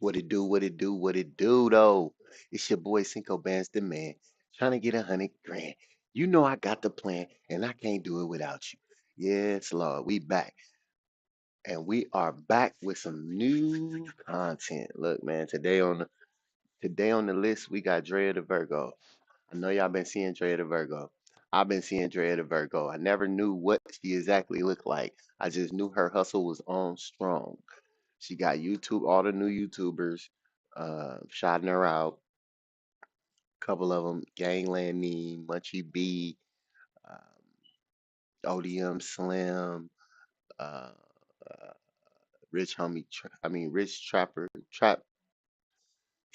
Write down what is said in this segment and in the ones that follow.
What it do, what it do, what it do though. It's your boy Cinco Band's the man, trying to get 100 grand. You know I got the plan and I can't do it without you. Yes, Lord, we back. And we are back with some new content. Look, man, today on the list we got Drea the Virgo. I know y'all been seeing Drea the Virgo. I've been seeing Drea the Virgo. I never knew what she exactly looked like. I just knew her hustle was on strong. She got YouTube, all the new YouTubers, shouting her out. A couple of them, Gangland Nee, Munchie B, um, ODM Slim, uh, uh, Rich Homie, Rich Trapper, Trap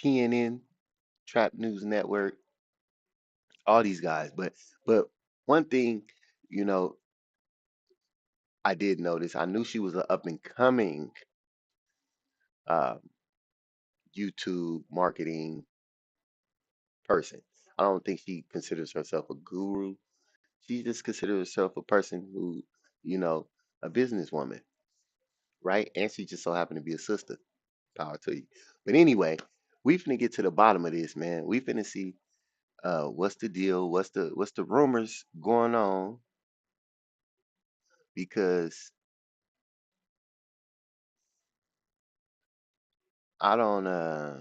TNN, Trap News Network, all these guys. But one thing, you know, I did notice. I knew she was an up and coming uh, YouTube marketing person. I don't think she considers herself a guru. She just considers herself a person who, you know, a businesswoman, right? And she just so happened to be a sister. Power to you. But anyway, we finna get to the bottom of this, man. We finna see what's the deal, what's the rumors going on, because I don't uh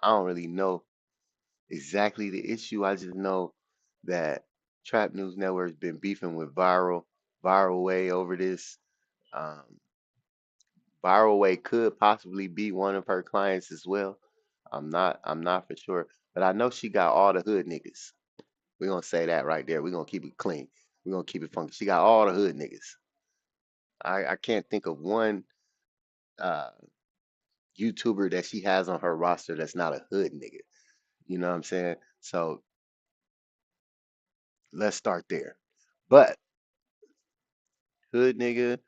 I don't really know exactly the issue. I just know that Trap News Network's been beefing with Viral Way over this. Um, Viral Way could possibly be one of her clients as well. I'm not for sure, but I know she got all the hood niggas. We're gonna say that right there. We're gonna keep it clean. We're gonna keep it funky. She got all the hood niggas. I can't think of one uh YouTuber that she has on her roster that's not a hood nigga. You know what I'm saying? So let's start there. But hood nigga,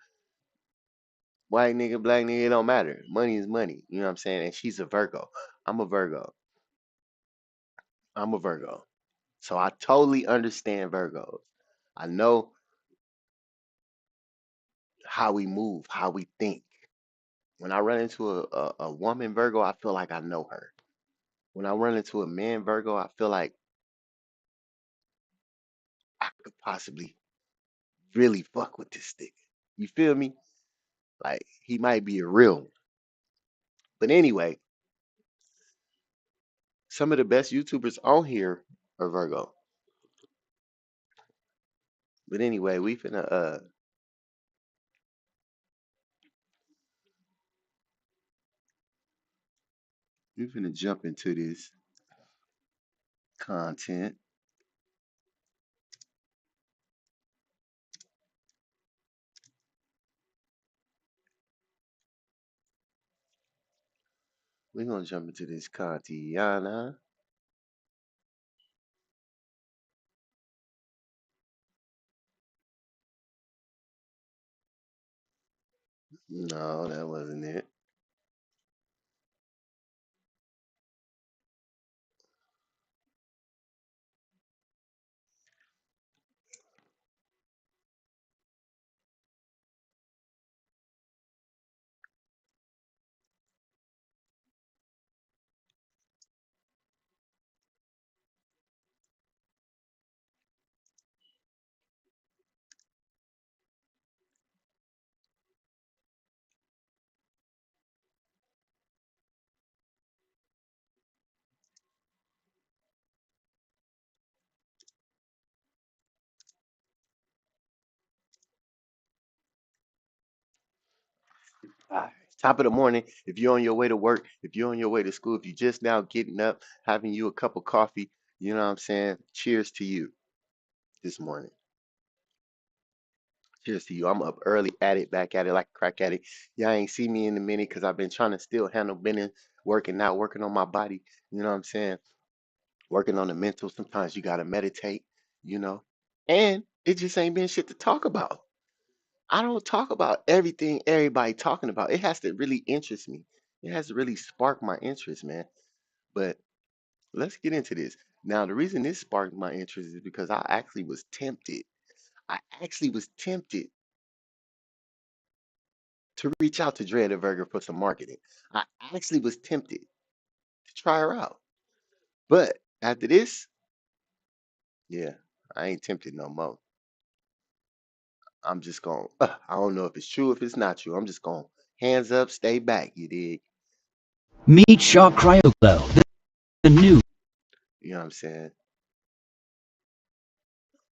white nigga, black nigga, it don't matter. Money is money. You know what I'm saying? And she's a Virgo. I'm a Virgo. I'm a Virgo. So I totally understand Virgos. I know how we move, how we think. When I run into a woman Virgo, I feel like I know her. When I run into a man Virgo, I feel like I could possibly really fuck with this nigga. You feel me? Like he might be a real one. But anyway, some of the best YouTubers on here are Virgo. But anyway, we finna jump into this content. We're gonna jump into this content. No, that wasn't it. Alright, top of the morning. If you're on your way to work, if you're on your way to school, if you're just now getting up, having you a cup of coffee, you know what I'm saying? Cheers to you this morning. Cheers to you. I'm up early at it, back at it like a crack at it. Y'all ain't see me in a minute because I've been trying to still handle business, working out, working on my body. You know what I'm saying? Working on the mental. Sometimes you gotta meditate, you know. And it just ain't been shit to talk about. I don't talk about everything everybody talking about. It has to really interest me. It has to really spark my interest, man. But let's get into this. Now, the reason this sparked my interest is because I actually was tempted. I actually was tempted to reach out to Drea the Virgo for some marketing. I actually was tempted to try her out. But after this, yeah, I ain't tempted no more. I'm just going, I don't know if it's true, if it's not true. I'm just going, hands up, stay back, you dig? Meet Shaw CryoGlow, the new. You know what I'm saying?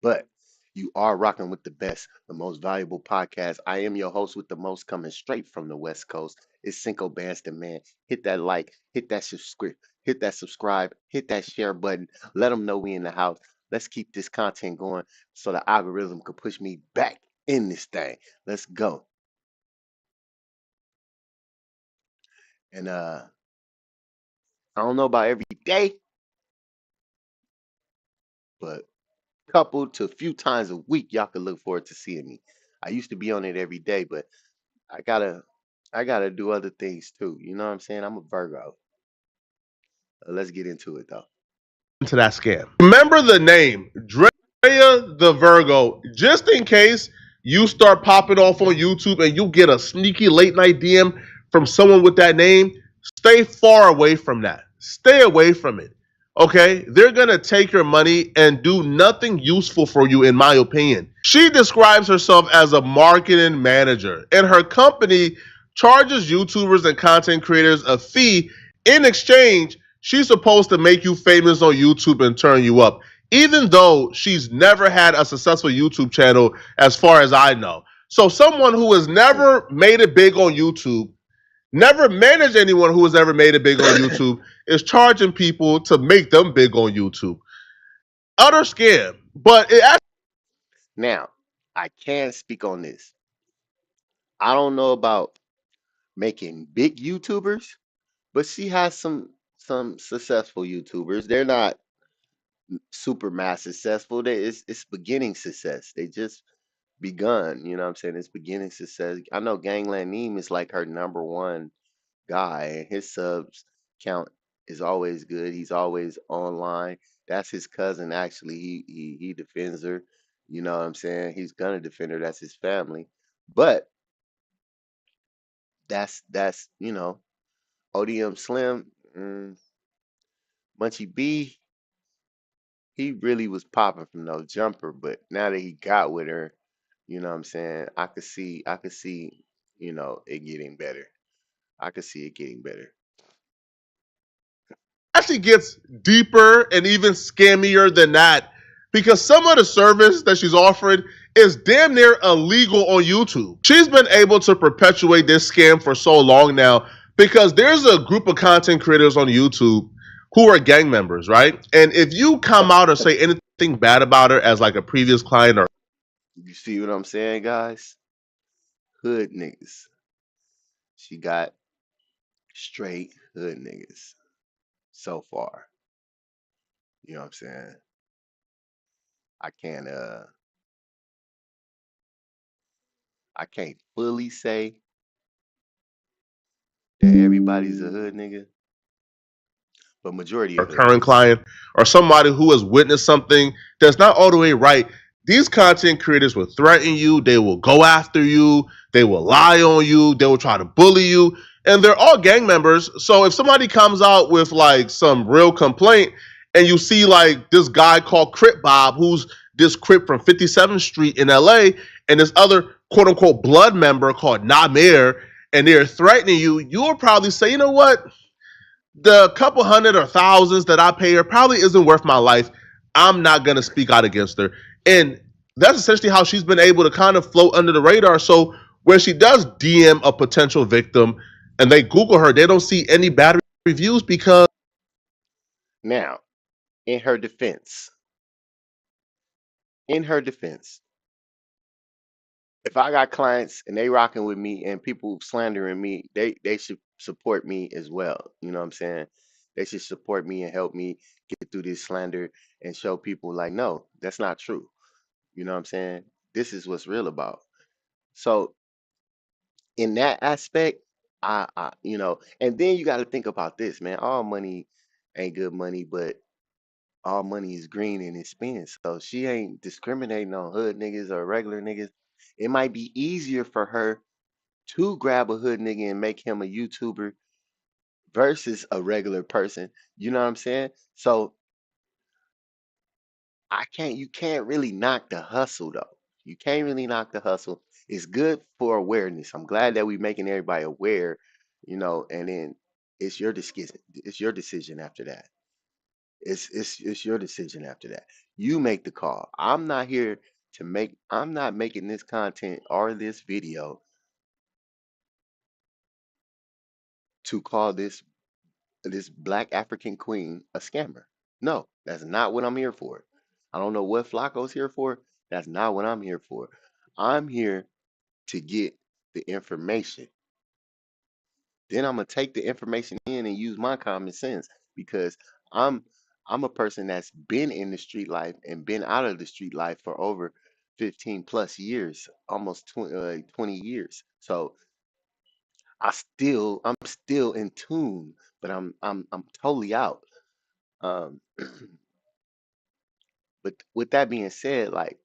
But you are rocking with the best, the most valuable podcast. I am your host with the most, coming straight from the West Coast. It's Cinco Banston, man. Hit that like, hit that subscribe, hit that share button. Let them know we in the house. Let's keep this content going so the algorithm could push me back in this thing. Let's go. And I don't know about every day, but couple to a few times a week, y'all can look forward to seeing me. I used to be on it every day, but I gotta I gotta do other things too. You know what I'm saying? I'm a Virgo. Let's get into it though. into that scam. Remember the name, Drea the Virgo, just in case you start popping off on YouTube and you get a sneaky late night DM from someone with that name. Stay far away from that. Stay away from it. Okay? They're going to take your money and do nothing useful for you, in my opinion. She describes herself as a marketing manager, and her company charges YouTubers and content creators a fee. In exchange, she's supposed to make you famous on YouTube and turn you up, even though she's never had a successful YouTube channel, as far as I know. So, someone who has never made it big on YouTube, never managed anyone who has ever made it big on YouTube, is charging people to make them big on YouTube. Utter scam. But it actually Now, I can speak on this. I don't know about making big YouTubers, but she has some successful YouTubers. They're not super mass successful. It's beginning success. They just begun. You know what I'm saying? It's beginning success. I know Gangland Neem is like her number one guy, and his subs count is always good. He's always online. That's his cousin, actually. He defends her. You know what I'm saying? He's gonna defend her. That's his family. But that's ODM Slim, Munchie B. He really was popping from no jumper, but now that he got with her, you know what I'm saying? I could see, it getting better. I could see it getting better. actually gets deeper and even scammier than that, because some of the service that she's offering is damn near illegal on YouTube. She's been able to perpetuate this scam for so long now because there's a group of content creators on YouTube who are gang members, right? And if you come out or say anything bad about her as like a previous client or You see what I'm saying, guys? Hood niggas. She got straight hood niggas so far. You know what I'm saying? I can't uh I can't fully say that everybody's a hood nigga, but majority of hood current niggas. client or somebody who has witnessed something that's not all the way right, these content creators will threaten you, they will go after you, they will lie on you, they will try to bully you, and they're all gang members. So if somebody comes out with like some real complaint and you see like this guy called Crip Bob, who's this Crip from 57th Street in LA, and this other quote unquote blood member called Namir, and they're threatening you, you'll probably say, you know what? The couple hundred or thousands that I pay her probably isn't worth my life. I'm not gonna speak out against her. And that's essentially how she's been able to kind of float under the radar. So when she does DM a potential victim and they Google her, they don't see any bad reviews because Now, in her defense, in her defense, if I got clients and they rocking with me and people slandering me, they should support me as well. You know what I'm saying? They should support me and help me get through this slander and show people like, no, that's not true. You know what I'm saying? This is what's real about. So in that aspect, and then you got to think about this, man. All money ain't good money, but all money is green and it spends. So she ain't discriminating on hood niggas or regular niggas. It might be easier for her to grab a hood nigga and make him a YouTuber versus a regular person. You know what I'm saying? So you can't really knock the hustle though. You can't really knock the hustle. It's good for awareness. I'm glad that we're making everybody aware, and then it's your decision after that. It's your decision after that. You make the call. I'm not making this content or this video to call this black African queen a scammer. No, that's not what I'm here for. I don't know what Flacco's here for. That's not what I'm here for. I'm here to get the information. Then I'm gonna take the information in and use my common sense because I'm I'm a person that's been in the street life and been out of the street life for over 15 plus years, almost 20 years. So I'm still in tune, but I'm totally out. Um, but with that being said, like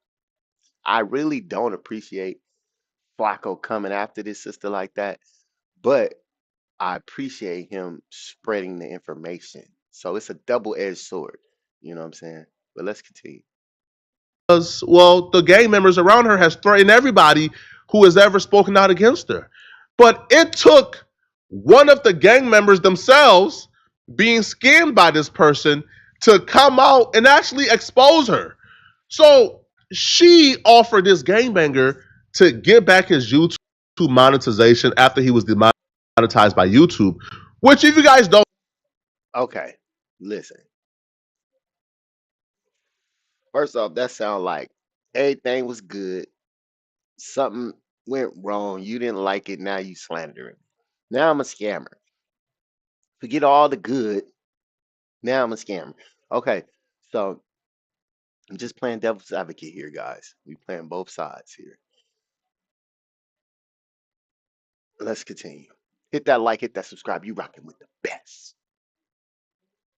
I really don't appreciate Flacco coming after this sister like that, but I appreciate him spreading the information. So it's a double-edged sword. You know what I'm saying? But let's continue. Because, well, the gang members around her has threatened everybody who has ever spoken out against her. But it took one of the gang members themselves being scammed by this person to come out and actually expose her. So she offered this gangbanger to get back his YouTube monetization after he was demonetized by YouTube. Which, if you guys don't, Okay, listen. First off, that sound like everything was good. Something went wrong. You didn't like it. Now you slandering me. Now I'm a scammer. Forget all the good. Now I'm a scammer. Okay, so I'm just playing devil's advocate here, guys. We playing both sides here. Let's continue. Hit that like, hit that subscribe. You rocking with the best.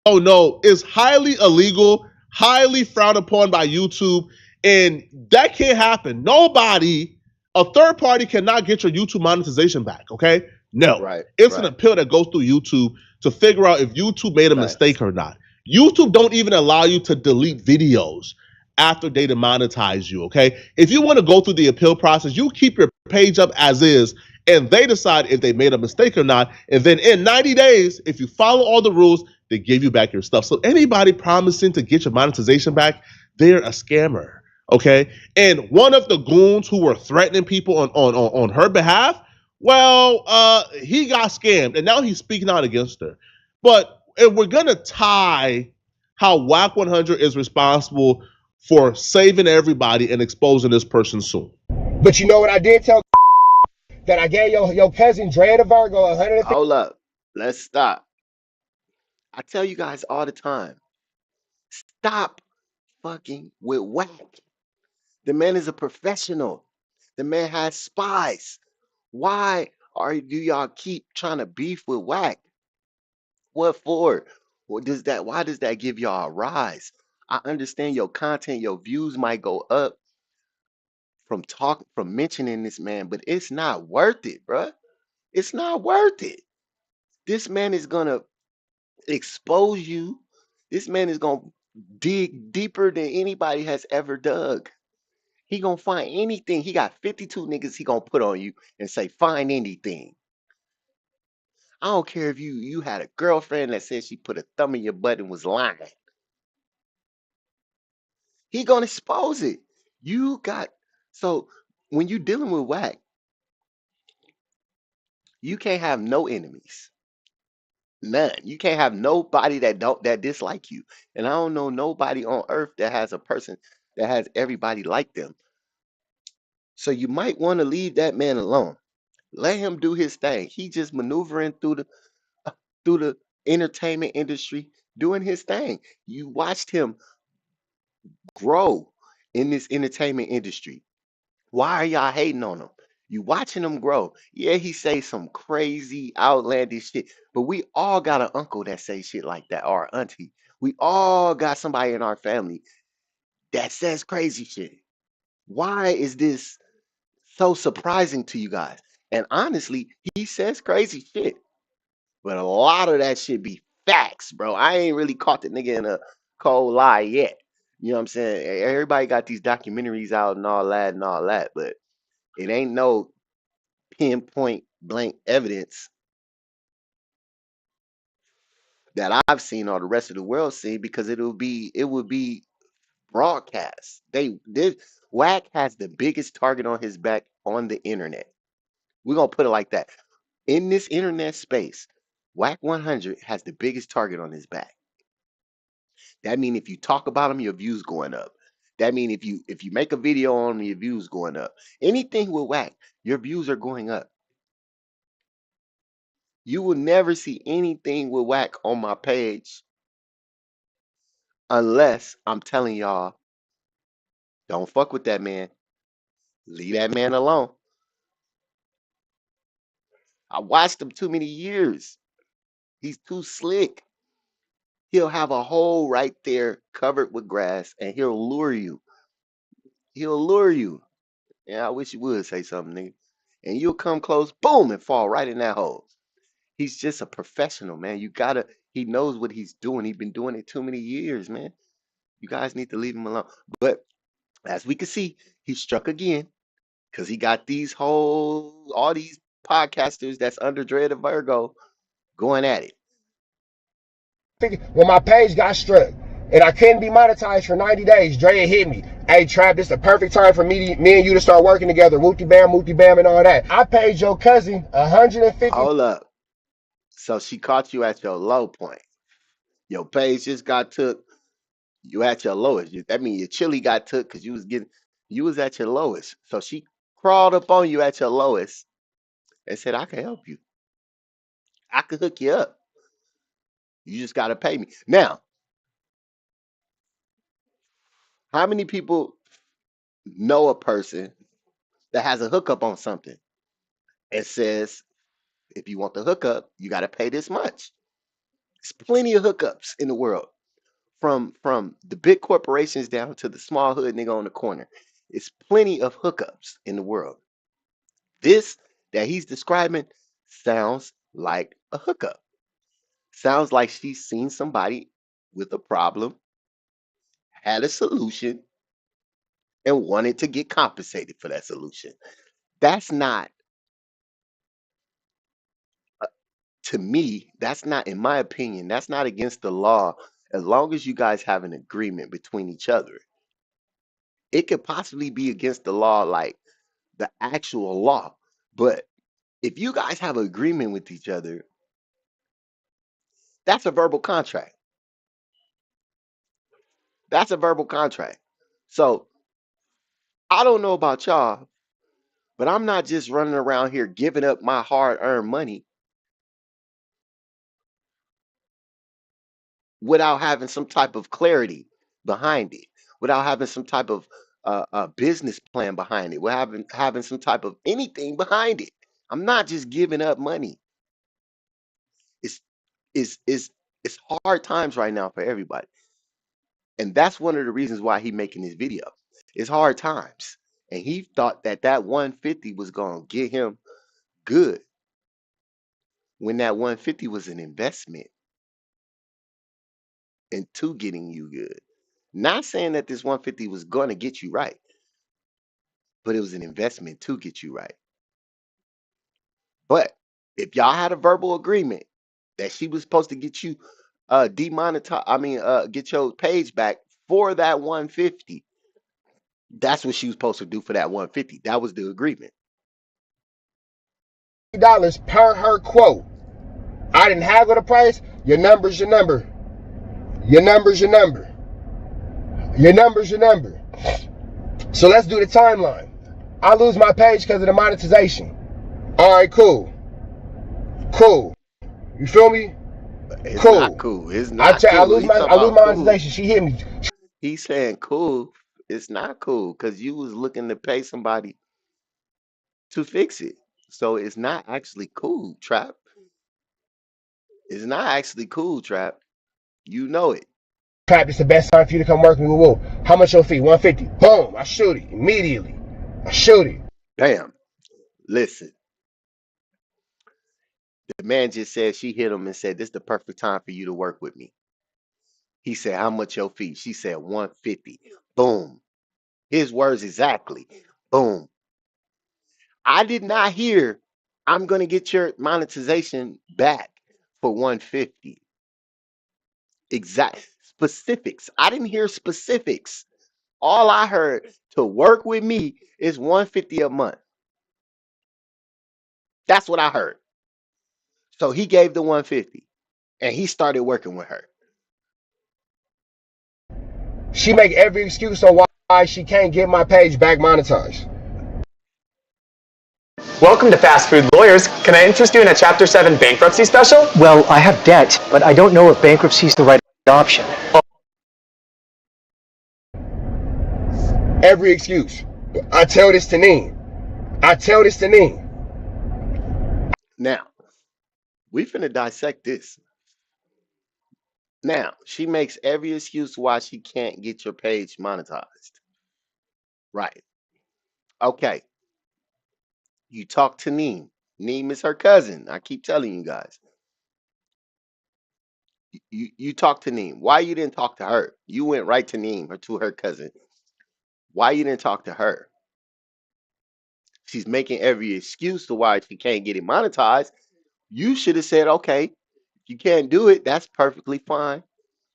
oh no, is highly illegal, highly frowned upon by YouTube, and that can't happen. Nobody, a third party cannot get your YouTube monetization back, okay? No. Right, It's an right. appeal that goes through YouTube to figure out if YouTube made a Facts. mistake or not. YouTube don't even allow you to delete videos after they demonetize you, okay? If you want to go through the appeal process, you keep your page up as is, and they decide if they made a mistake or not. And then in 90 days, if you follow all the rules, they give you back your stuff. So anybody promising to get your monetization back, they're a scammer. Okay. And one of the goons who were threatening people on her behalf, well, he got scammed and now he's speaking out against her. But if we're gonna tie how WAC 100 is responsible for saving everybody and exposing this person soon. But you know what I did tell that I gave your cousin Drea the Virgo 150. Hold up. Let's stop. I tell you guys all the time, stop fucking with Whack. The man is a professional. The man has spies. Why do y'all keep trying to beef with Whack? What for? Why does that give y'all a rise? I understand your content, your views might go up from mentioning this man, but it's not worth it, bruh. It's not worth it. This man is gonna expose you. This man is gonna dig deeper than anybody has ever dug. He gonna find anything. He got 52 niggas he gonna put on you and say, find anything. I don't care if you had a girlfriend that said she put a thumb in your butt and was lying. He gonna expose it. You got so when you dealing with Whack, you can't have no enemies. None. You can't have nobody that dislike you. And I don't know nobody on earth that has a person that has everybody like them. So you might want to leave that man alone. Let him do his thing. He just maneuvering through the entertainment industry, doing his thing. You watched him grow in this entertainment industry. Why are y'all hating on him? You watching him grow. Yeah, he say some crazy, outlandish shit, but we all got an uncle that say shit like that, or an auntie. We all got somebody in our family that says crazy shit. Why is this so surprising to you guys? And honestly, he says crazy shit, but a lot of that shit be facts, bro. I ain't really caught the nigga in a cold lie yet. You know what I'm saying? Everybody got these documentaries out and all that, but it ain't no pinpoint blank evidence that I've seen or the rest of the world seen because it would be broadcast. This Whack has the biggest target on his back on the internet. We're gonna put it like that. In this internet space, Whack 100 has the biggest target on his back. That mean if you talk about him, your views going up. That mean if you make a video on him, your views going up. Anything with Whack, your views are going up. You will never see anything with Whack on my page unless I'm telling y'all, don't fuck with that man. Leave that man alone. I watched him too many years. He's too slick. He'll have a hole right there covered with grass and he'll lure you. He'll lure you. Yeah, I wish you would say something, nigga. And you'll come close, boom, and fall right in that hole. He's just a professional, man. He knows what he's doing. He's been doing it too many years, man. You guys need to leave him alone. But as we can see, he struck again because he got all these podcasters that's under Drea the Virgo going at it. When my page got struck and I couldn't be monetized for 90 days, Drea hit me. Hey, Trap, this is the perfect time for me and you to start working together. Wooty bam, and all that. I paid your cousin 150. Hold up. So she caught you at your low point. Your page just got took. You at your lowest. That means your chili got took because you was at your lowest. So she crawled up on you at your lowest and said, I can help you. I can hook you up. You just gotta pay me. Now, how many people know a person that has a hookup on something and says, if you want the hookup, you gotta pay this much? There's plenty of hookups in the world. From the big corporations down to the small hood nigga on the corner. It's plenty of hookups in the world. This that he's describing sounds like a hookup. Sounds like she's seen somebody with a problem, had a solution, and wanted to get compensated for that solution. That's not, to me, that's not, in my opinion, that's not against the law as long as you guys have an agreement between each other. It could possibly be against the law, like the actual law. But if you guys have an agreement with each other, that's a verbal contract. That's a verbal contract. So I don't know about y'all, but I'm not just running around here giving up my hard earned money without having some type of clarity behind it, without having some type of business plan behind it, without having some type of anything behind it. I'm not just giving up money. It's it's it's it's hard times right now for everybody. And that's one of the reasons why he making this video. It's hard times. And he thought that 150 was going to get him good when that 150 was an investment into getting you good. Not saying that this 150 was going to get you right, but it was an investment to get you right. But if y'all had a verbal agreement that she was supposed to get you demonetize, get your page back for that 150, that's what she was supposed to do for that 150. That was the agreement. $50 per her quote. I didn't haggle the price. Your number's your number. Your number's your number. Your number's your number. So let's do the timeline. I lose my page because of the monetization. All right, cool. Cool. You feel me? It's not Cool. cool. It's not I cool. lose He my talking about cool. monetization. She hit me. He's saying cool. It's not cool because you was looking to pay somebody to fix it. So it's not actually cool, Trap. It's not actually cool, Trap. You know it. Trap, it's the best time for you to come work with me. Woo. How much your fee? 150. Boom. I shoot it immediately. I shoot it. Bam. Listen. The man just said she hit him and said, "This is the perfect time for you to work with me." He said, "How much your fee?" She said, 150. Boom. His words exactly. Boom. I did not hear, "I'm going to get your monetization back for 150." Exact specifics. I didn't hear specifics. All I heard, "To work with me is 150 a month." That's what I heard. So he gave the 150 and he started working with her. She make every excuse on why she can't get my page back monetized. Welcome to Fast Food Lawyers. Can I interest you in a Chapter 7 bankruptcy special? Well, I have debt, but I don't know if bankruptcy is the right option. Every excuse. I tell this to Neen. I tell this to Neen. Now, we finna dissect this. Now, she makes every excuse why she can't get your page monetized. Right. Okay. You talk to Neem. Neem is her cousin. I keep telling you guys. You talk to Neem. Why you didn't talk to her? You went right to Neem or to her cousin. Why you didn't talk to her? She's making every excuse to why she can't get it monetized. You should have said, "Okay, if you can't do it, that's perfectly fine.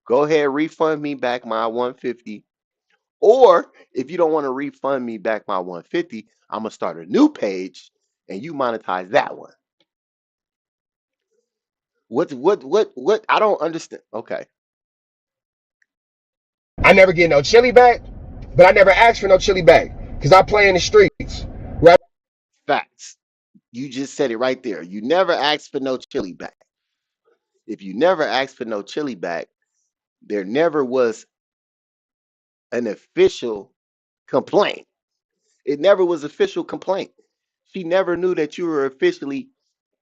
Go ahead, refund me back my 150. Or if you don't want to refund me back my 150, I'm gonna start a new page and you monetize that one." What I don't understand. Okay. I never get no chili back, but I never ask for no chili back because I play in the streets. Right? Facts. You just said it right there. You never asked for no chili back. If you never asked for no chili back, there never was an official complaint. It never was official complaint. She never knew that you were officially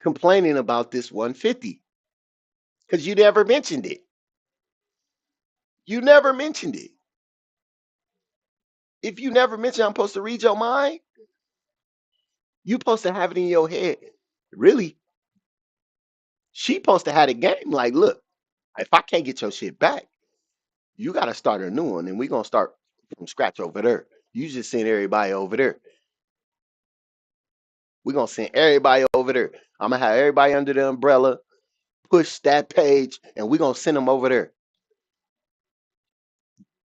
complaining about this 150 because you never mentioned it. You never mentioned it. If you never mentioned, I'm supposed to read your mind. You supposed to have it in your head. Really, she supposed to have a game. Like, look, if I can't get your shit back, you got to start a new one, and we're gonna start from scratch over there. You just send everybody over there. We're gonna send everybody over there. I'm gonna have everybody under the umbrella, push that page, and we're gonna send them over there.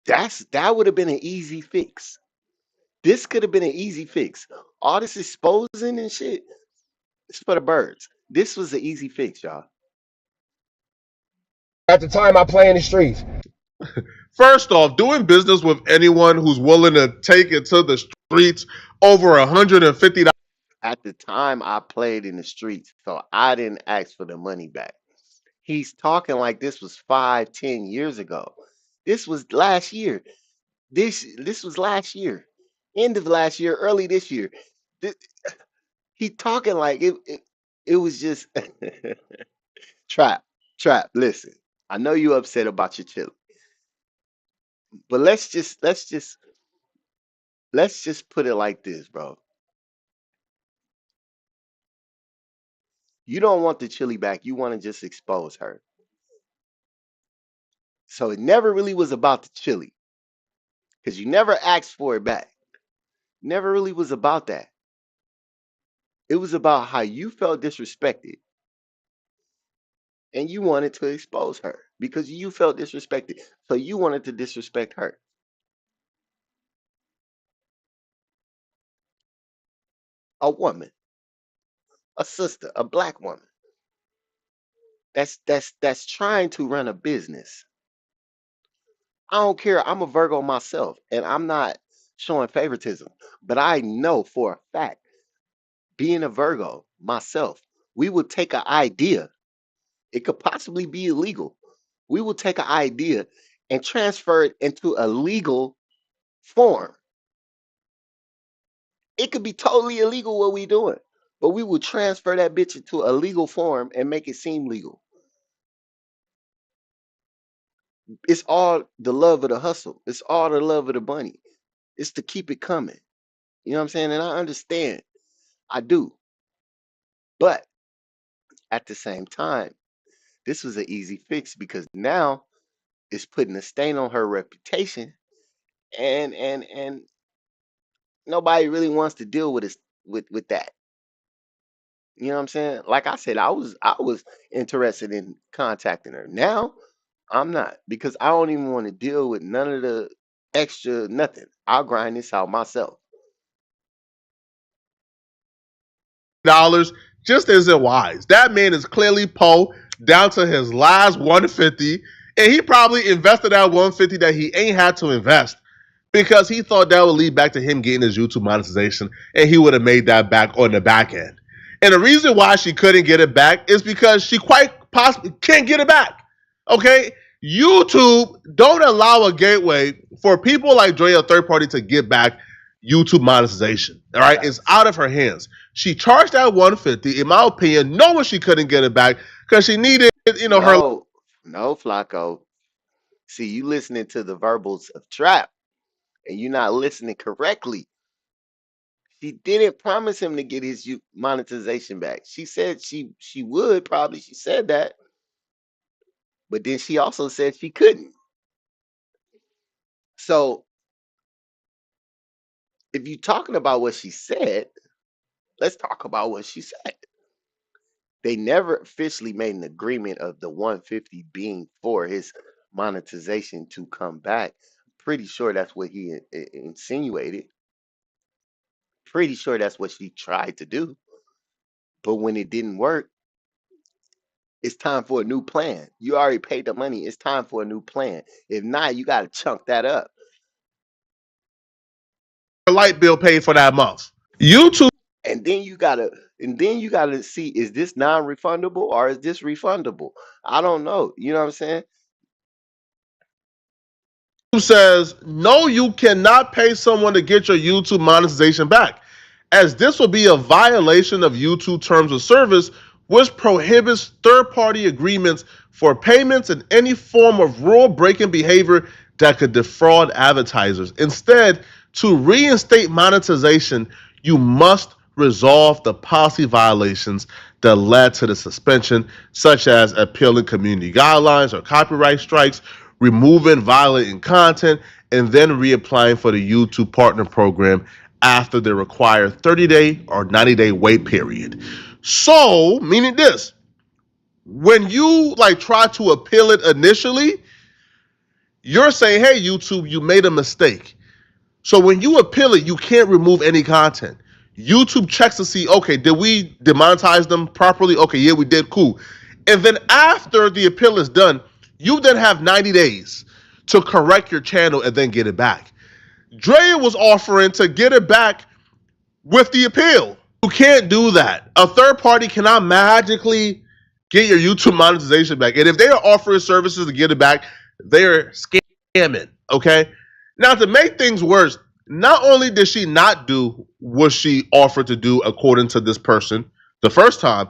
That would have been an easy fix. This could have been an easy fix. All this exposing and shit, it's for the birds. This was an easy fix, y'all. At the time, I play in the streets. First off, doing business with anyone who's willing to take it to the streets over $150. At the time, I played in the streets, so I didn't ask for the money back. He's talking like this was 5, 10 years ago. This was last year. This was last year, end of last year, early this year. Th- He talking like it was just trap, trap. Listen, I know you upset about your chili, but let's just put it like this, bro. You don't want the chili back. You want to just expose her. So it never really was about the chili because you never asked for it back. Never really was about that. It was about how you felt disrespected and you wanted to expose her because you felt disrespected. So you wanted to disrespect her. A woman, a sister, a black woman that's trying to run a business. I don't care. I'm a Virgo myself and I'm not showing favoritism, but I know for a fact, being a Virgo myself, we would take an idea. It could possibly be illegal. We will take an idea and transfer it into a legal form. It could be totally illegal what we doing, but we will transfer that bitch into a legal form and make it seem legal. It's all the love of the hustle. It's all the love of the money. It's to keep it coming. You know what I'm saying? And I understand. I do. But at the same time, this was an easy fix because now it's putting a stain on her reputation, and nobody really wants to deal with with that. You know what I'm saying? Like I said, I was interested in contacting her. Now I'm not because I don't even want to deal with none of the extra nothing. I'll grind this out myself. Dollars just isn't wise. That man is clearly Poe down to his last 150, and he probably invested that 150 that he ain't had to invest because he thought that would lead back to him getting his YouTube monetization, and he would have made that back on the back end. And the reason why she couldn't get it back is because she quite possibly can't get it back. Okay? YouTube don't allow a gateway for people like Drea, a third party, to get back YouTube monetization. All right, it's Facts. out of her hands. She charged that 150, in my opinion, knowing she couldn't get it back because she needed, her. No, no, Flacco. See, you listening to the verbals of Trap, and you're not listening correctly. She didn't promise him to get his monetization back. She said she would probably. She said that, but then she also said she couldn't. So if you're talking about what she said, let's talk about what she said. They never officially made an agreement of the 150 being for his monetization to come back. Pretty sure that's what he insinuated. Pretty sure that's what she tried to do. But when it didn't work, it's time for a new plan. You already paid the money. It's time for a new plan. If not, you got to chunk that up. Light bill paid for that month. YouTube And then you gotta see, is this non-refundable or is this refundable? I don't know. You know what I'm saying? says, no, you cannot pay someone to get your YouTube monetization back, as this will be a violation of YouTube terms of service, which prohibits third-party agreements for payments and any form of rule-breaking behavior that could defraud advertisers. Instead, to reinstate monetization, you must resolve the policy violations that led to the suspension, such as appealing community guidelines or copyright strikes, removing violating content, and then reapplying for the YouTube Partner Program after the required 30-day or 90-day wait period. So, meaning this, when you try to appeal it initially, you're saying, hey, YouTube, you made a mistake. So when you appeal it, you can't remove any content. YouTube checks to see, okay, did we demonetize them properly? Okay, yeah, we did, cool. And then after the appeal is done, you then have 90 days to correct your channel and then get it back. Drea was offering to get it back with the appeal. You can't do that. A third party cannot magically get your YouTube monetization back. And if they are offering services to get it back, they're scamming, okay? Now, to make things worse, not only did she not do what she offered to do according to this person the first time,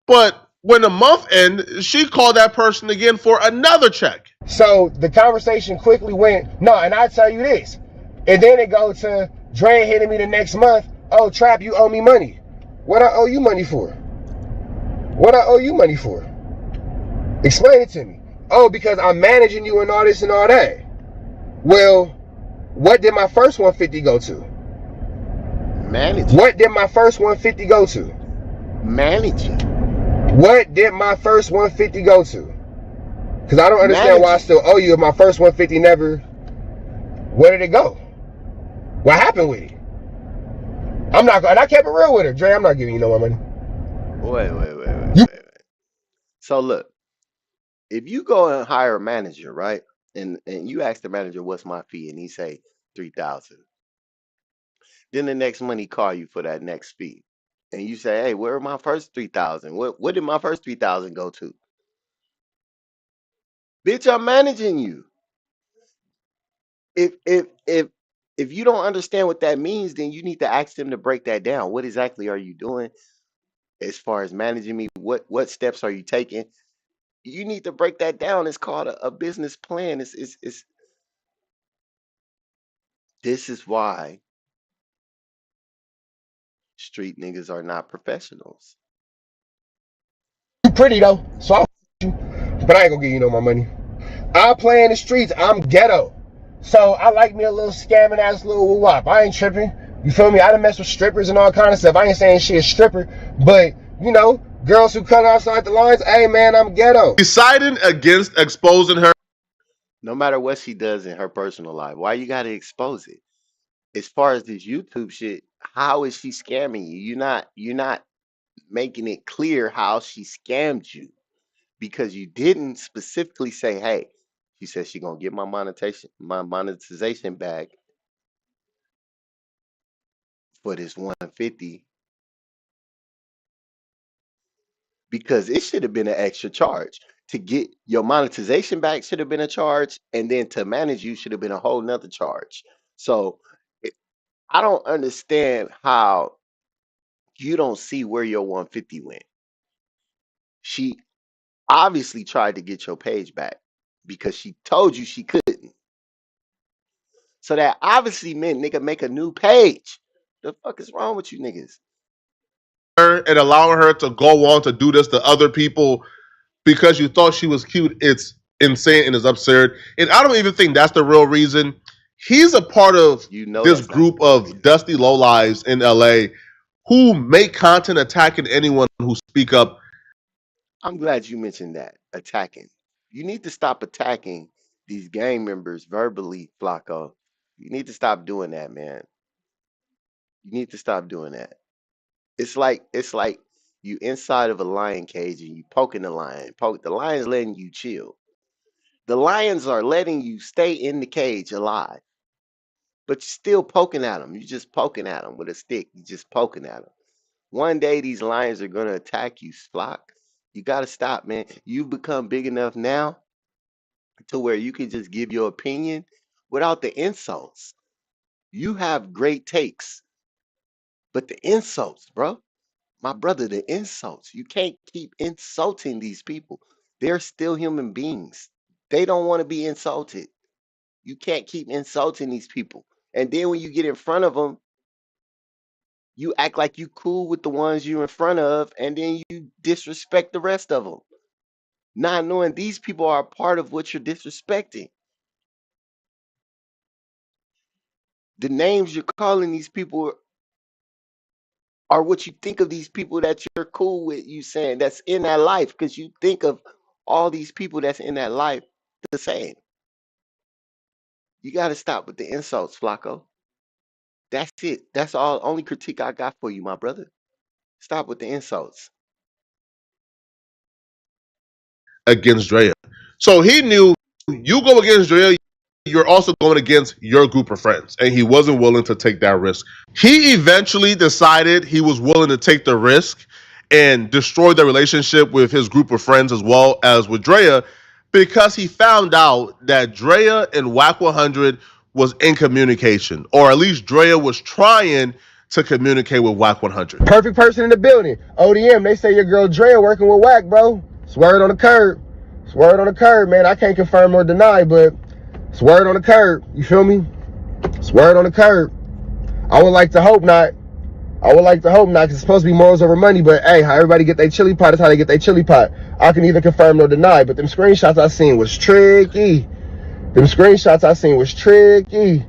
but when the month ended, she called that person again for another check. So the conversation quickly went, no, and I tell you this. And then it goes to Dre hitting me the next month. Oh, Trap, you owe me money. What I owe you money for? What I owe you money for? Explain it to me. Oh, because I'm managing you and all this and all that. Well, what did my first 150 go to? Managing. What did my first 150 go to? Managing. What did my first 150 go to? Because I don't understand why I still owe you if my first 150 never. Where did it go? What happened with it? I'm not, and I kept it real with her. Dre, I'm not giving you no more money. Wait. So look, if you go and hire a manager, right? And you ask the manager what's my fee, and he say 3,000. Then the next month he call you for that next fee. And you say, hey, where are my first 3,000? What did my first 3,000 go to? Bitch, I'm managing you. If you don't understand what that means, then you need to ask them to break that down. What exactly are you doing as far as managing me? What steps are you taking? You need to break that down. It's called a business plan. It's this is why street niggas are not professionals. pretty though, so I'll you, but I ain't gonna give you no more money. I play in the streets. I'm ghetto. So I like me a little scamming ass little woo wop. I ain't tripping. You feel me? I done mess with strippers and all kind of stuff. I ain't saying she a stripper, but you know, girls who cut outside the lines, hey man, I'm ghetto. Deciding against exposing her. No matter what she does in her personal life, why you gotta expose it? As far as this YouTube shit, how is she scamming you? You're not making it clear how she scammed you because you didn't specifically say, hey, she said she gonna get my monetization back for this 150 because it should have been an extra charge. To get your monetization back should have been a charge, and then to manage you should have been a whole nother charge. So it- I don't understand how you don't see where your 150 went. She obviously tried to get your page back because she told you she couldn't. So that obviously meant nigga make a new page. The fuck is wrong with you niggas? And allowing her to go on to do this to other people because you thought she was cute, it's insane and it's absurd. And I don't even think that's the real reason. He's a part of You know this that's not the group real of reason. dusty lowlives in LA who make content attacking anyone who speak up. I'm glad you mentioned that. Attacking. You need to stop attacking these gang members verbally, Flacco. You need to stop doing that, man. You need to stop doing that. It's like you inside of a lion cage and you poking the lion. The lion's letting you chill. The lions are letting you stay in the cage alive, but you're still poking at them. You're just poking at them with a stick. You're just poking at them. One day these lions are gonna attack you, Flock. You gotta stop, man. You've become big enough now to where you can just give your opinion without the insults. You have great takes, but the insults, bro, my brother, the insults. You can't keep insulting these people. They're still human beings. They don't want to be insulted. You can't keep insulting these people. And then when you get in front of them, you act like you cool with the ones you're in front of, and then you disrespect the rest of them, not knowing these people are a part of what you're disrespecting. The names you're calling these people are what you think of these people that you're cool with, you saying that's in that life, because you think of all these people that's in that life the same. You got to stop with the insults, Flacco. That's it. That's all. Only critique I got for you, my brother. Stop with the insults. Against Drea. So he knew you go against Drea, you're also going against your group of friends. And he wasn't willing to take that risk. He eventually decided he was willing to take the risk and destroy the relationship with his group of friends as well as with Drea because he found out that Drea and Whack 100 was in communication, or at least Drea was trying to communicate with Whack 100. Perfect person in the building. ODM, they say your girl Drea working with Whack, bro. It's word on the curb. It's word on the curb, man. I can't confirm or deny, but it's word on the curb. You feel me? It's word on the curb. I would like to hope not. I would like to hope not, because it's supposed to be morals over money, but hey, how everybody get their chili pot is how they get their chili pot. I can neither confirm nor deny, but them screenshots I seen was tricky. Them screenshots I seen was tricky.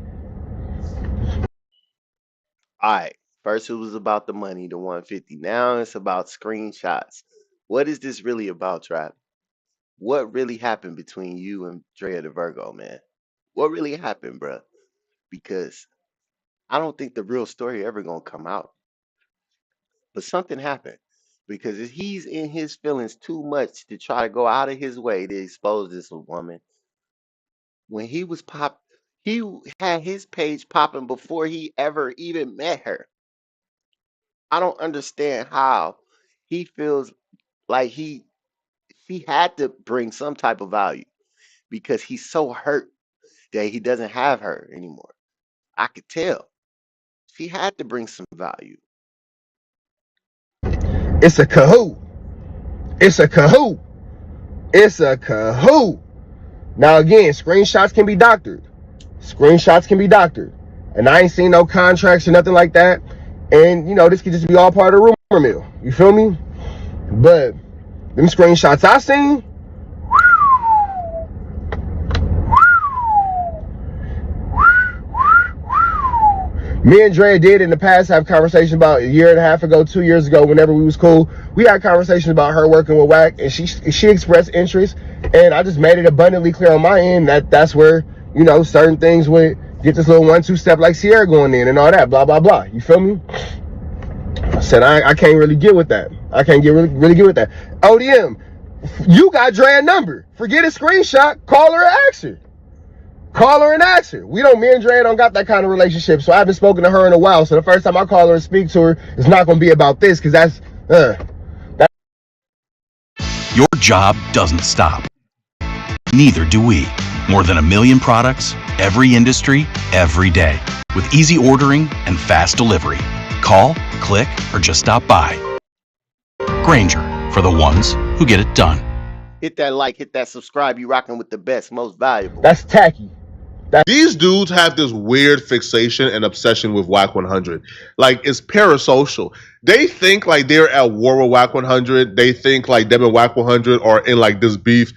All right. First, it was about the money, the 150. Now it's about screenshots. What is this really about, Trap? What really happened between you and Drea the Virgo, man? What really happened, bruh? Because I don't think the real story ever gonna come out. But something happened. Because if he's in his feelings too much to try to go out of his way to expose this woman. When he was he had his page popping before he ever even met her. I don't understand how he feels like he had to bring some type of value because he's so hurt that he doesn't have her anymore. I could tell. She had to bring some value. It's a cahoot. It's a cahoot. It's a cahoot. Now again, screenshots can be doctored. Screenshots can be doctored. And I ain't seen no contracts or nothing like that. And you know, this could just be all part of the rumor mill. You feel me? But Them screenshots I seen. Me and Drea did in the past have conversations about a year and a half ago, 2 years ago, whenever we was cool. We had conversations about her working with Wack, and she expressed interest, and I just made it abundantly clear on my end that that's where, you know, certain things would get this little 1-2 step like Sierra going in and all that, blah, blah, blah. You feel me? I said, I can't really get with that. I can't really get with that. ODM, you got Drea's number. Forget a screenshot. Call her and ask her. Call her and ask her. Me and Drea don't got that kind of relationship, so I haven't spoken to her in a while. So the first time I call her and speak to her, it's not going to be about this, because that's. Your job doesn't stop. Neither do we. More than 1 million products, every industry, every day. With easy ordering and fast delivery. Call, click, or just stop by. Grainger, for the ones who get it done. Hit that like, hit that subscribe. You rocking with the best, most valuable. That's tacky. These dudes have this weird fixation and obsession with Wack 100. Like, it's parasocial. They think like they're at war with Wack 100. They think like them and Wack 100 are in like this beef,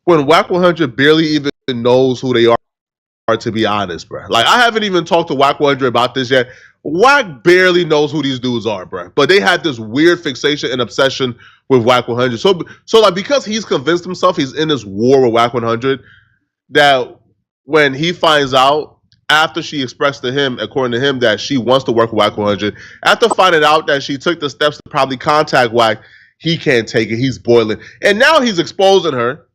when Wack 100 barely even knows who they are, to be honest, bro. Like, I haven't even talked to Wack 100 about this yet. Wack barely knows who these dudes are, bro. But they had this weird fixation and obsession with Wack 100. So like, because he's convinced himself he's in this war with Wack 100, that when he finds out, after she expressed to him, according to him, that she wants to work with Wack 100, after finding out that she took the steps to probably contact Wack, he can't take it. He's boiling. And now he's exposing her.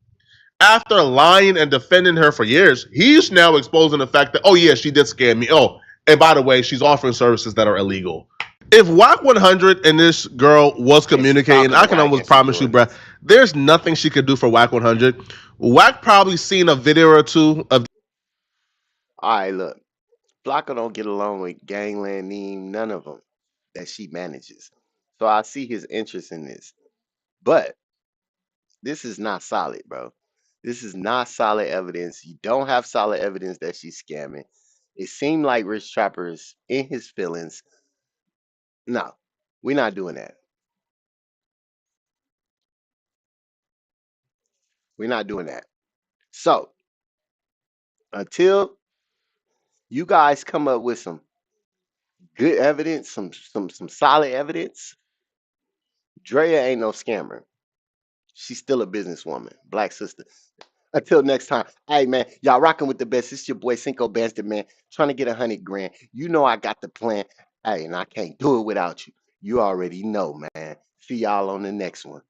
After lying and defending her for years, he's now exposing the fact that, oh yeah, she did scam me. Oh, and by the way, she's offering services that are illegal. If Wack 100 and this girl was communicating, I can almost promise you, bruh, there's nothing she could do for Wack 100. Wack probably seen a video or two of. All right, look. Flocka don't get along with Gangland, Neem, none of them that she manages. So I see his interest in this. But this is not solid, bro. This is not solid evidence. You don't have solid evidence that she's scamming. It seemed like Rich Trapper's in his feelings. No, we're not doing that. We're not doing that. So until you guys come up with some good evidence, some solid evidence, Drea ain't no scammer. She's still a businesswoman, black sister. Until next time, hey man, y'all rocking with the best. It's your boy Cinco Bastard, man, trying to get 100 grand. You know I got the plan. Hey, and I can't do it without you. You already know, man. See y'all on the next one.